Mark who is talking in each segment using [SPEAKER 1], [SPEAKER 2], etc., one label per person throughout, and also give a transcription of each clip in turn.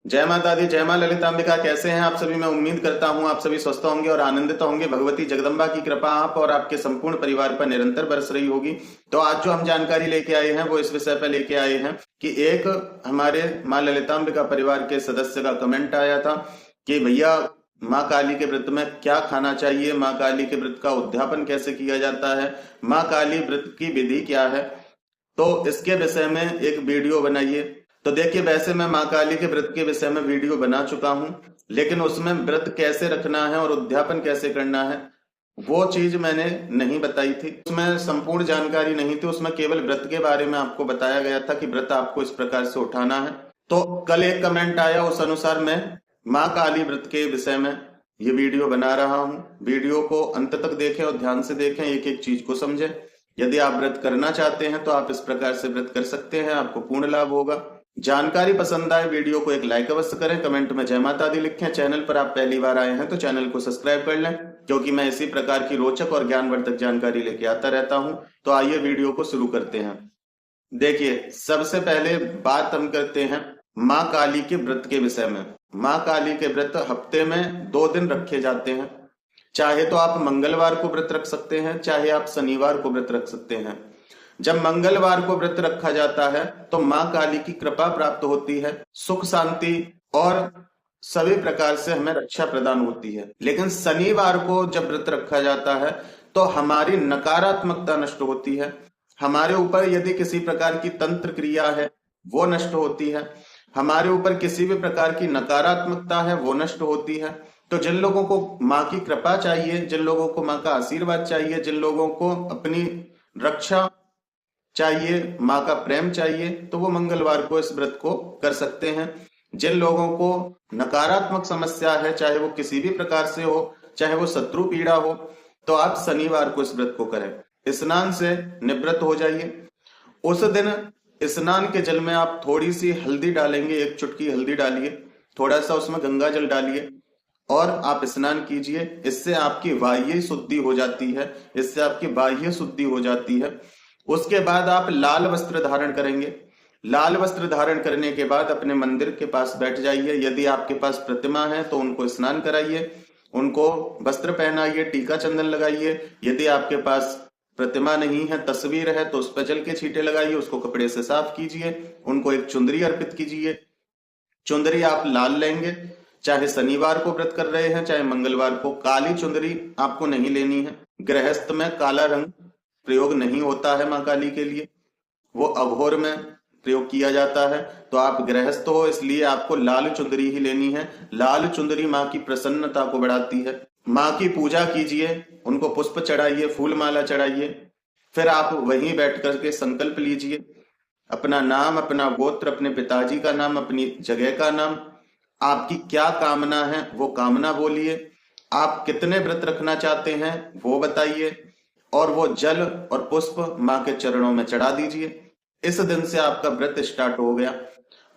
[SPEAKER 1] जय माता दी, जय मां ललितांबिका। कैसे हैं आप सभी? मैं उम्मीद करता हूं आप सभी स्वस्थ होंगे और आनंदित होंगे। भगवती जगदम्बा की कृपा आप और आपके संपूर्ण परिवार पर निरंतर बरस रही होगी। तो आज जो हम जानकारी लेके आए हैं वो इस विषय पर लेके आए हैं कि एक हमारे मां ललितांबिका परिवार के सदस्य का कमेंट आया था कि भैया माँ काली के व्रत में क्या खाना चाहिए, माँ काली के व्रत का उद्यापन कैसे किया जाता है, माँ काली व्रत की विधि क्या है। तो इसके विषय में एक वीडियो बनाइए। तो देखिए, वैसे मैं माँ काली के व्रत के विषय में वीडियो बना चुका हूं, लेकिन उसमें व्रत कैसे रखना है और उद्यापन कैसे करना है वो चीज मैंने नहीं बताई थी। उसमें संपूर्ण जानकारी नहीं थी, उसमें केवल व्रत के बारे में आपको बताया गया था कि व्रत आपको इस प्रकार से उठाना है। तो कल एक कमेंट आया, उस अनुसार मैं माँ काली व्रत के विषय में ये वीडियो बना रहा हूँ। वीडियो को अंत तक देखें और ध्यान से देखें, एक एक चीज को समझें। यदि आप व्रत करना चाहते हैं तो आप इस प्रकार से व्रत कर सकते हैं, आपको पूर्ण लाभ होगा। जानकारी पसंद आए वीडियो को एक लाइक अवश्य करें, कमेंट में जय माता दी लिखें। चैनल पर आप पहली बार आए हैं तो चैनल को सब्सक्राइब कर लें, क्योंकि मैं इसी प्रकार की रोचक और ज्ञानवर्धक जानकारी लेके आता रहता हूं। तो आइए वीडियो को शुरू करते हैं। देखिए, सबसे पहले बात हम करते हैं माँ काली के व्रत के विषय में। माँ काली के व्रत हफ्ते में 2 दिन रखे जाते हैं। चाहे तो आप मंगलवार को व्रत रख सकते हैं, चाहे आप शनिवार को व्रत रख सकते हैं। जब मंगलवार को व्रत रखा जाता है तो माँ काली की कृपा प्राप्त होती है, सुख शांति और सभी प्रकार से हमें रक्षा प्रदान होती है। लेकिन शनिवार को जब व्रत रखा जाता है तो हमारी नकारात्मकता नष्ट होती है, हमारे ऊपर यदि किसी प्रकार की तंत्र क्रिया है वो नष्ट होती है, हमारे ऊपर किसी भी प्रकार की नकारात्मकता है वो नष्ट होती है। तो जिन लोगों को माँ की कृपा चाहिए, जिन लोगों को माँ का आशीर्वाद चाहिए, जिन लोगों को अपनी रक्षा चाहिए, माँ का प्रेम चाहिए, तो वो मंगलवार को इस व्रत को कर सकते हैं। जिन लोगों को नकारात्मक समस्या है, चाहे वो किसी भी प्रकार से हो, चाहे वो शत्रु पीड़ा हो, तो आप शनिवार को इस व्रत को करें। स्नान से निवृत्त हो जाइए। उस दिन स्नान के जल में आप थोड़ी सी हल्दी डालेंगे, 1 चुटकी हल्दी डालिए, थोड़ा सा उसमें गंगा जल डालिए और आप स्नान कीजिए। इससे आपकी बाह्य शुद्धि हो जाती है, इससे आपकी बाह्य शुद्धि हो जाती है। उसके बाद आप लाल वस्त्र धारण करेंगे। लाल वस्त्र धारण करने के बाद अपने मंदिर के पास बैठ जाइए। यदि आपके पास प्रतिमा है तो उनको स्नान कराइए, उनको वस्त्र पहनाइए, टीका चंदन लगाइए। यदि आपके पास प्रतिमा नहीं है, तस्वीर है, तो उस पर जल के छींटे लगाइए, उसको कपड़े से साफ कीजिए, उनको एक चुंदरी अर्पित कीजिए। चुंदरी आप लाल लेंगे, चाहे शनिवार को व्रत कर रहे हैं चाहे मंगलवार को। काली चुंदरी आपको नहीं लेनी है। गृहस्थ में काला रंग प्रयोग नहीं होता है माँ काली के लिए, वो अघोर में प्रयोग किया जाता है। तो आप गृहस्थ हो, इसलिए आपको लाल चुंदरी ही लेनी है। लाल चुंदरी माँ की प्रसन्नता को बढ़ाती है। माँ की पूजा कीजिए, उनको पुष्प चढ़ाइए, फूल माला चढ़ाइए। फिर आप वहीं बैठ करके संकल्प लीजिए, अपना नाम, अपना गोत्र, अपने पिताजी का नाम, अपनी जगह का नाम, आपकी क्या कामना है वो कामना बोलिए। आप कितने व्रत रखना चाहते हैं वो बताइए और वो जल और पुष्प माँ के चरणों में चढ़ा दीजिए। इस दिन से आपका व्रत स्टार्ट हो गया।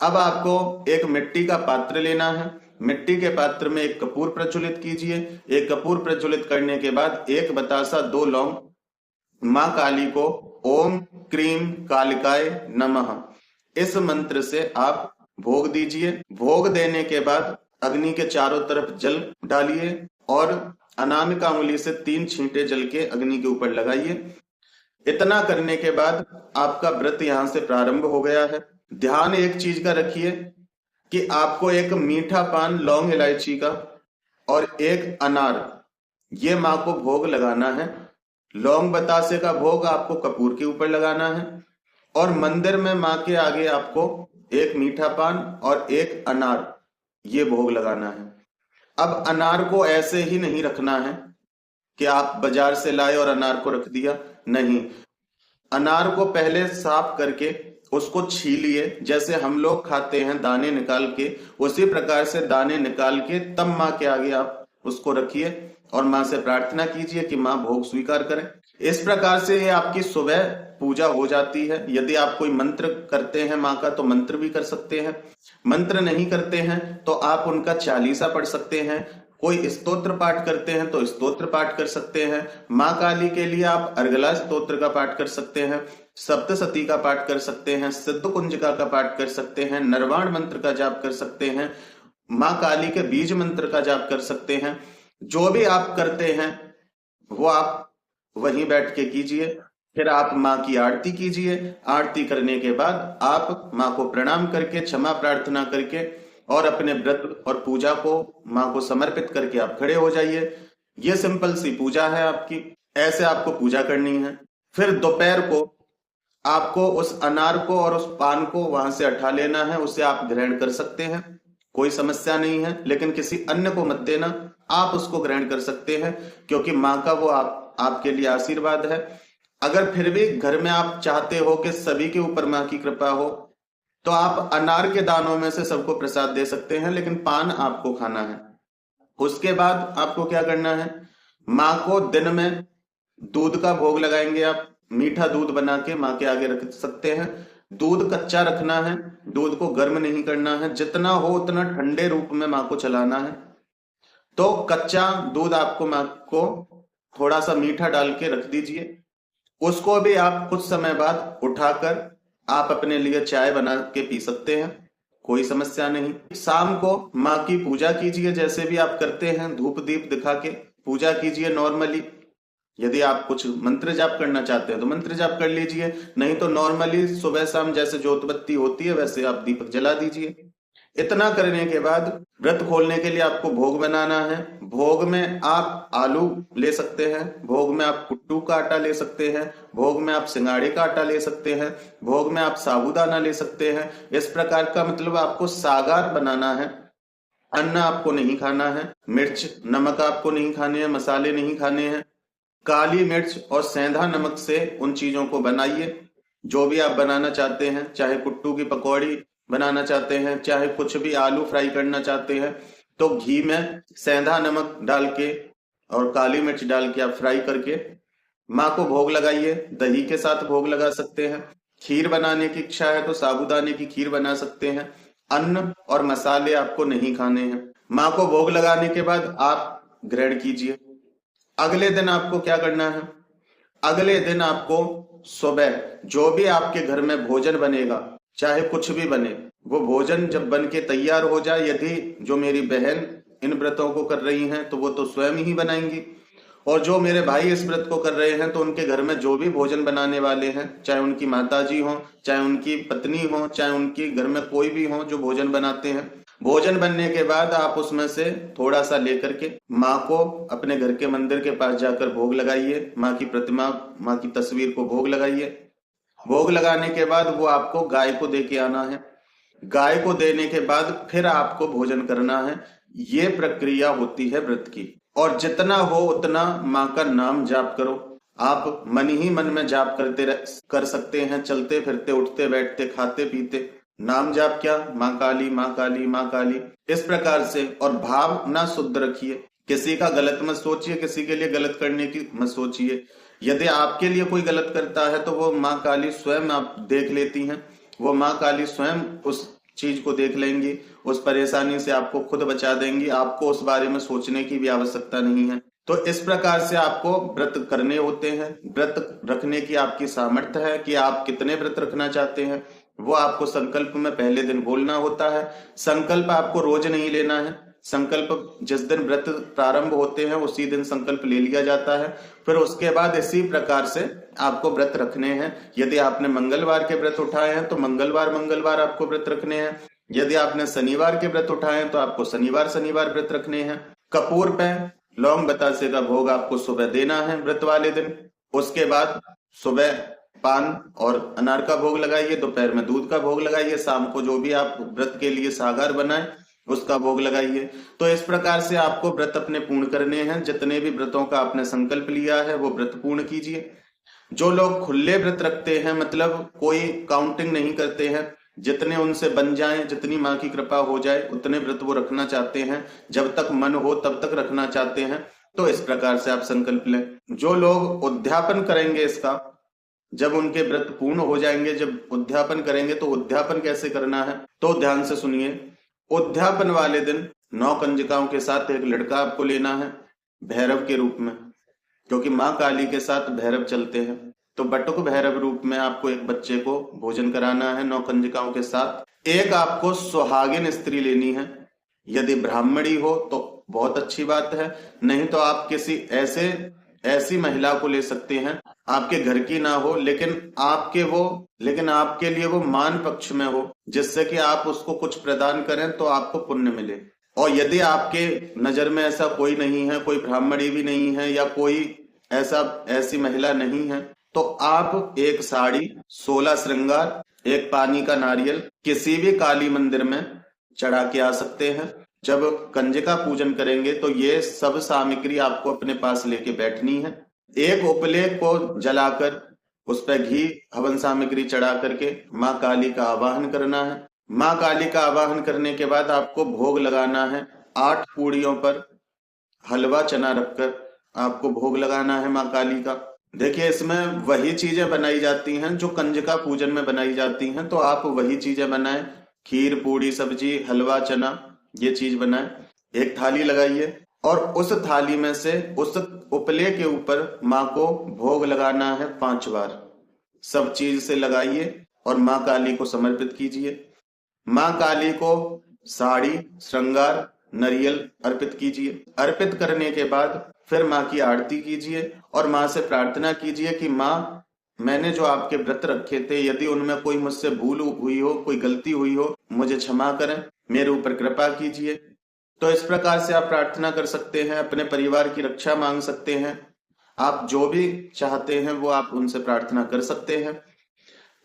[SPEAKER 1] अब आपको एक मिट्टी का पात्र लेना है। मिट्टी के पात्र में एक कपूर प्रज्वलित कीजिए। एक कपूर प्रज्वलित करने के बाद 1 बतासा 2 लौंग माँ काली को ओम क्रीम कालिकाय नमः इस मंत्र से आप भोग दीजिए। भोग देने के बाद अग्नि के चारों तरफ जल डालिए और अनामिका उंगली से 3 छींटे जल के अग्नि के ऊपर लगाइए। इतना करने के बाद आपका व्रत यहां से प्रारंभ हो गया है। ध्यान एक चीज का रखिए कि आपको एक मीठा पान, लौंग इलायची का और एक अनार, ये माँ को भोग लगाना है। लौंग बतासे का भोग आपको कपूर के ऊपर लगाना है और मंदिर में माँ के आगे आपको एक मीठा पान और एक अनार, ये भोग लगाना है। अब अनार को ऐसे ही नहीं रखना है कि आप बाजार से लाए और अनार को रख दिया, नहीं। अनार को पहले साफ करके उसको छीलिए, जैसे हम लोग खाते हैं दाने निकाल के, उसी प्रकार से दाने निकाल के तब माँ के आगे आप उसको रखिए और माँ से प्रार्थना कीजिए कि माँ भोग स्वीकार करें। इस प्रकार से ये आपकी सुबह पूजा हो जाती है। यदि आप कोई मंत्र करते हैं माँ का तो मंत्र भी कर सकते हैं, मंत्र नहीं करते हैं तो आप उनका चालीसा पढ़ सकते हैं, कोई स्तोत्र पाठ करते हैं तो स्तोत्र पाठ कर सकते हैं। माँ काली के लिए आप अर्गला स्तोत्र का पाठ कर सकते हैं। सप्तशती का पाठ कर सकते हैं, सिद्ध कुंजिका का पाठ कर सकते हैं, नरवाण मंत्र का जाप कर सकते हैं, माँ काली के बीज मंत्र का जाप कर सकते हैं। जो भी आप करते हैं वो आप वहीं बैठ के कीजिए। फिर आप माँ की आरती कीजिए। आरती करने के बाद आप माँ को प्रणाम करके, क्षमा प्रार्थना करके और अपने व्रत और पूजा को माँ को समर्पित करके आप खड़े हो जाइए। ये सिंपल सी पूजा है आपकी, ऐसे आपको पूजा करनी है। फिर दोपहर को आपको उस अनार को और उस पान को वहां से उठा लेना है, उसे आप ग्रहण कर सकते हैं, कोई समस्या नहीं है, लेकिन किसी अन्य को मत देना, आप उसको ग्रहण कर सकते हैं क्योंकि माँ का वो आपके लिए आशीर्वाद है। अगर फिर भी घर में आप चाहते हो कि सभी के ऊपर माँ की कृपा हो तो आप अनार के दानों में से सबको प्रसाद दे सकते हैं, लेकिन पान आपको खाना है। उसके बाद आपको क्या करना है, माँ को दिन में दूध का भोग लगाएंगे आप, मीठा दूध बना के माँ के आगे रख सकते हैं। दूध कच्चा रखना है, दूध को गर्म नहीं करना है, जितना हो उतना ठंडे रूप में माँ को चलाना है। तो कच्चा दूध आपको माँ को थोड़ा सा मीठा डाल के रख दीजिए। उसको भी आप कुछ समय बाद उठाकर आप अपने लिए चाय बना के पी सकते हैं, कोई समस्या नहीं। शाम को माँ की पूजा कीजिए, जैसे भी आप करते हैं, धूप दीप दिखा के पूजा कीजिए नॉर्मली। यदि आप कुछ मंत्र जाप करना चाहते हैं तो मंत्र जाप कर लीजिए, नहीं तो नॉर्मली सुबह शाम जैसे ज्योत बत्ती होती है वैसे आप दीपक जला दीजिए। इतना करने के बाद व्रत खोलने के लिए आपको भोग बनाना है। भोग में आप आलू ले सकते हैं, भोग में आप कुट्टू का आटा ले सकते हैं, भोग में आप सिंगाड़े का आटा ले सकते हैं, भोग में आप साबूदाना ले सकते हैं। इस प्रकार का मतलब आपको सागार बनाना है। अन्न आपको नहीं खाना है, मिर्च नमक आपको नहीं खाने हैं, मसाले नहीं खाने हैं। काली मिर्च और सेंधा नमक से उन चीजों को बनाइए जो भी आप बनाना चाहते हैं, चाहे कुट्टू की पकौड़ी बनाना चाहते हैं, चाहे कुछ भी आलू फ्राई करना चाहते हैं, तो घी में सेंधा नमक डाल के और काली मिर्च डाल के आप फ्राई करके माँ को भोग लगाइए। दही के साथ भोग लगा सकते हैं। खीर बनाने की इच्छा है तो साबूदाने की खीर बना सकते हैं। अन्न और मसाले आपको नहीं खाने हैं। माँ को भोग लगाने के बाद आप ग्रहण कीजिए। अगले दिन आपको क्या करना है, अगले दिन आपको सुबह जो भी आपके घर में भोजन बनेगा, चाहे कुछ भी बने, वो भोजन जब बन के तैयार हो जाए, यदि जो मेरी बहन इन व्रतों को कर रही हैं तो वो तो स्वयं ही बनाएंगी, और जो मेरे भाई इस व्रत को कर रहे हैं तो उनके घर में जो भी भोजन बनाने वाले हैं, चाहे उनकी माताजी हो, चाहे उनकी पत्नी हो, चाहे उनकी घर में कोई भी हो जो भोजन बनाते हैं, भोजन बनने के बाद आप उसमें से थोड़ा सा लेकर के माँ को अपने घर के मंदिर के पास जाकर भोग लगाइए। माँ की प्रतिमा, माँ की तस्वीर को भोग लगाइए। भोग लगाने के बाद वो आपको गाय को दे के आना है। गाय को देने के बाद फिर आपको भोजन करना है। ये प्रक्रिया होती है व्रत की। और जितना हो उतना माँ का नाम जाप करो। आप मन ही मन में जाप कर सकते हैं, चलते फिरते, उठते बैठते, खाते पीते। नाम जाप क्या, माँ काली माँ काली माँ काली, इस प्रकार से। और भाव ना शुद्ध रखिए, किसी का गलत मत सोचिए, किसी के लिए गलत करने की मत सोचिए। यदि आपके लिए कोई गलत करता है तो वो माँ काली स्वयं आप देख लेती हैं, वो माँ काली स्वयं उस चीज को देख लेंगी, उस परेशानी से आपको खुद बचा देंगी। आपको उस बारे में सोचने की भी आवश्यकता नहीं है। तो इस प्रकार से आपको व्रत करने होते हैं। व्रत रखने की आपकी सामर्थ्य है कि आप कितने व्रत रखना चाहते हैं, वो आपको संकल्प में पहले दिन बोलना होता है। संकल्प आपको रोज नहीं लेना है। संकल्प जिस दिन व्रत प्रारंभ होते हैं उसी दिन संकल्प ले लिया जाता है। फिर उसके बाद इसी प्रकार से आपको व्रत रखने हैं। यदि आपने मंगलवार के व्रत उठाए हैं तो मंगलवार आपको व्रत रखने हैं। यदि आपने शनिवार के व्रत उठाए हैं तो आपको शनिवार व्रत रखने हैं। कपूर पे लौंग बतासे का भोग आपको सुबह देना है व्रत वाले दिन। उसके बाद सुबह पान और अनार का भोग लगाइए, दोपहर में दूध का भोग लगाइए, शाम को जो भी आप व्रत के लिए सागार बनाए उसका भोग लगाइए। तो इस प्रकार से आपको व्रत अपने पूर्ण करने हैं। जितने भी व्रतों का आपने संकल्प लिया है वो व्रत पूर्ण कीजिए। जो लोग खुले व्रत रखते हैं, मतलब कोई काउंटिंग नहीं करते हैं, जितने उनसे बन जाएं, जितनी माँ की कृपा हो जाए उतने व्रत वो रखना चाहते हैं, जब तक मन हो तब तक रखना चाहते हैं, तो इस प्रकार से आप संकल्प लें। जो लोग उद्यापन करेंगे इसका, जब उनके व्रत पूर्ण हो जाएंगे, जब उद्यापन करेंगे, तो उद्यापन कैसे करना है तो ध्यान से सुनिए। उद्यापन वाले दिन 9 कंजिकाओं के साथ एक लड़का आपको लेना है भैरव के रूप में, क्योंकि माँ काली के साथ भैरव चलते हैं। तो बटुक भैरव रूप में आपको एक बच्चे को भोजन कराना है 9 कंजिकाओं के साथ। एक आपको सुहागिन स्त्री लेनी है, यदि ब्राह्मणी हो तो बहुत अच्छी बात है, नहीं तो आप किसी ऐसी महिला को ले सकते हैं, आपके घर की ना हो लेकिन आपके लिए वो मान पक्ष में हो, जिससे कि आप उसको कुछ प्रदान करें तो आपको पुण्य मिले। और यदि आपके नजर में ऐसा कोई नहीं है, कोई ब्राह्मणी भी नहीं है या कोई ऐसी महिला नहीं है, तो आप एक साड़ी, 16 श्रृंगार, एक पानी का नारियल किसी भी काली मंदिर में चढ़ा के आ सकते हैं। जब कंजिका पूजन करेंगे तो ये सब सामग्री आपको अपने पास लेके बैठनी है। एक उपले को जलाकर उस पर घी हवन सामग्री चढ़ा करके माँ काली का आवाहन करना है। माँ काली का आवाहन करने के बाद आपको भोग लगाना है। 8 पूड़ियों पर हलवा चना रखकर आपको भोग लगाना है माँ काली का। देखिए, इसमें वही चीजें बनाई जाती हैं जो कंजिका पूजन में बनाई जाती हैं, तो आप वही चीजें बनाएं। खीर, पूड़ी, सब्जी, हलवा, चना, ये चीज बनाएं। एक थाली लगाइए और उस थाली में से उस उपले के ऊपर माँ को भोग लगाना है 5 बार। सब चीज से लगाइए और माँ काली को समर्पित कीजिए। माँ काली को साड़ी, श्रृंगार, नारियल अर्पित कीजिए। अर्पित करने के बाद फिर माँ की आरती कीजिए और माँ से प्रार्थना कीजिए कि माँ, मैंने जो आपके व्रत रखे थे, यदि उनमें कोई मुझसे भूल हुई हो, कोई गलती हुई हो, मुझे क्षमा करें, मेरे ऊपर कृपा कीजिए। तो इस प्रकार से आप प्रार्थना कर सकते हैं, अपने परिवार की रक्षा मांग सकते हैं। आप जो भी चाहते हैं वो आप उनसे प्रार्थना कर सकते हैं।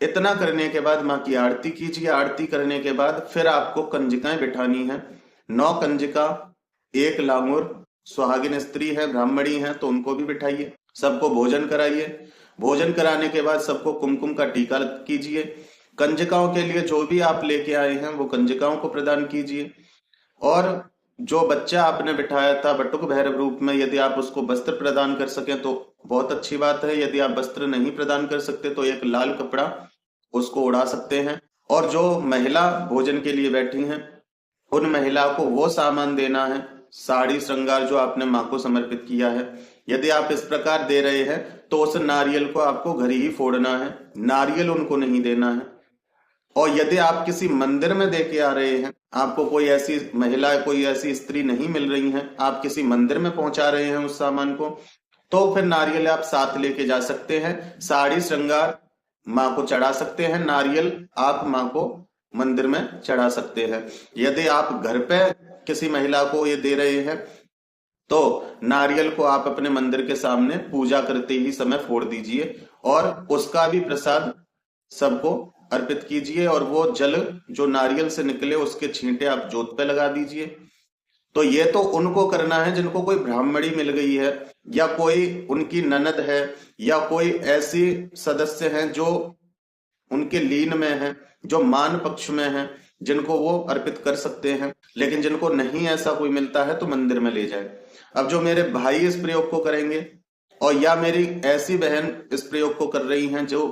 [SPEAKER 1] इतना करने के बाद माँ की आरती कीजिए। आरती करने के बाद फिर आपको कंजिकाएं बिठानी है। 9 कंजिका, 1 लांगुर, सुहागिन स्त्री है, ब्राह्मणी है तो उनको भी बिठाइए। सबको भोजन कराइए। भोजन कराने के बाद सबको कुमकुम का टीका कीजिए। कंजिकाओं के लिए जो भी आप लेके आए हैं वो कंजिकाओं को प्रदान कीजिए। और जो बच्चा आपने बिठाया था बटुक भैरव रूप में, यदि आप उसको वस्त्र प्रदान कर सकें तो बहुत अच्छी बात है। यदि आप वस्त्र नहीं प्रदान कर सकते तो एक लाल कपड़ा उसको उड़ा सकते हैं। और जो महिला भोजन के लिए बैठी हैं उन महिला को वो सामान देना है, साड़ी, श्रृंगार, जो आपने माँ को समर्पित किया है। यदि आप इस प्रकार दे रहे हैं तो उस नारियल को आपको घर ही फोड़ना है, नारियल उनको नहीं देना है। और यदि आप किसी मंदिर में दे के आ रहे हैं, आपको कोई ऐसी महिला, कोई ऐसी स्त्री नहीं मिल रही है, आप किसी मंदिर में पहुंचा रहे हैं उस सामान को, तो फिर नारियल आप साथ लेके जा सकते हैं। साड़ी, श्रृंगार माँ को चढ़ा सकते हैं, नारियल आप माँ को मंदिर में चढ़ा सकते हैं। यदि आप घर पे किसी महिला को ये दे रहे हैं तो नारियल को आप अपने मंदिर के सामने पूजा करते ही समय फोड़ दीजिए और उसका भी प्रसाद सबको अर्पित कीजिए। और वो जल जो नारियल से निकले उसके छींटे आप जोत पे लगा दीजिए। तो ये तो उनको करना है जिनको कोई ब्राह्मणी मिल गई है या कोई उनकी ननद है या कोई ऐसी सदस्य हैं जो उनके लीन में है, जो मान पक्ष में है, जिनको वो अर्पित कर सकते हैं। लेकिन जिनको नहीं ऐसा कोई मिलता है तो मंदिर में ले जाए। अब जो मेरे भाई इस प्रयोग को करेंगे और या मेरी ऐसी बहन इस प्रयोग को कर रही हैं जो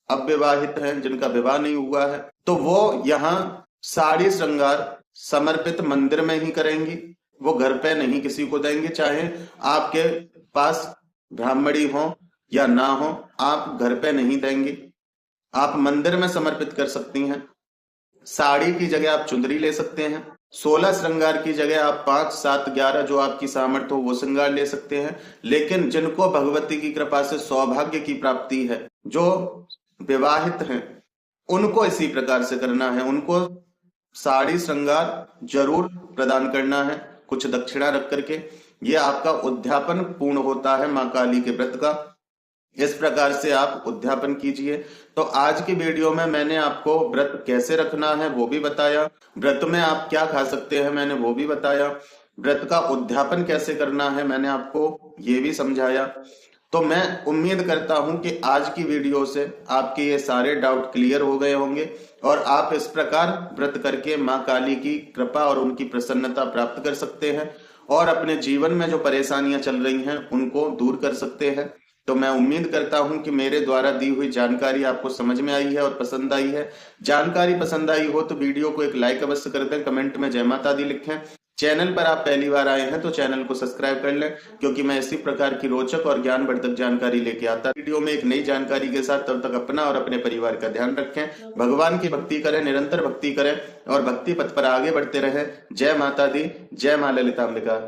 [SPEAKER 1] अविवाहित हैं, जिनका विवाह नहीं हुआ है, तो वो यहाँ साड़ी, श्रृंगार समर्पित मंदिर में ही करेंगी। वो घर पे नहीं किसी को देंगे। चाहे आपके पास ब्राह्मणी हो या ना हो, आप घर पे नहीं देंगे, आप मंदिर में समर्पित कर सकती हैं। साड़ी की जगह आप चुंदरी ले सकते हैं। 16 श्रृंगार की जगह आप 5, 7, 11 जो आपकी सामर्थ्य हो वो श्रृंगार ले सकते हैं। लेकिन जिनको भगवती की कृपा से सौभाग्य की प्राप्ति है, जो विवाहित हैं, उनको इसी प्रकार से करना है। उनको साड़ी, श्रृंगार जरूर प्रदान करना है, कुछ दक्षिणा रख करके। ये आपका उद्यापन पूर्ण होता है माँ काली के व्रत का। इस प्रकार से आप उद्यापन कीजिए। तो आज की वीडियो में मैंने आपको व्रत कैसे रखना है वो भी बताया, व्रत में आप क्या खा सकते हैं मैंने वो भी बताया, व्रत का उद्यापन कैसे करना है मैंने आपको ये भी समझाया। तो मैं उम्मीद करता हूं कि आज की वीडियो से आपके ये सारे डाउट क्लियर हो गए होंगे और आप इस प्रकार व्रत करके माँ काली की कृपा और उनकी प्रसन्नता प्राप्त कर सकते हैं और अपने जीवन में जो परेशानियां चल रही हैं उनको दूर कर सकते हैं। तो मैं उम्मीद करता हूं कि मेरे द्वारा दी हुई जानकारी आपको समझ में आई है और पसंद आई है। जानकारी पसंद आई हो तो वीडियो को एक लाइक अवश्य कर दें, कमेंट में जय माता दी लिखें चैनल पर आप पहली बार आए हैं तो चैनल को सब्सक्राइब कर लें, क्योंकि मैं इसी प्रकार की रोचक और ज्ञानवर्धक जानकारी लेके आता वीडियो में एक नई जानकारी के साथ। तब तक अपना और अपने परिवार का ध्यान रखें, भगवान की भक्ति करें, निरंतर भक्ति करें और भक्ति पथ पर आगे बढ़ते रहें। जय माता दी, जय मां ललितांबिका।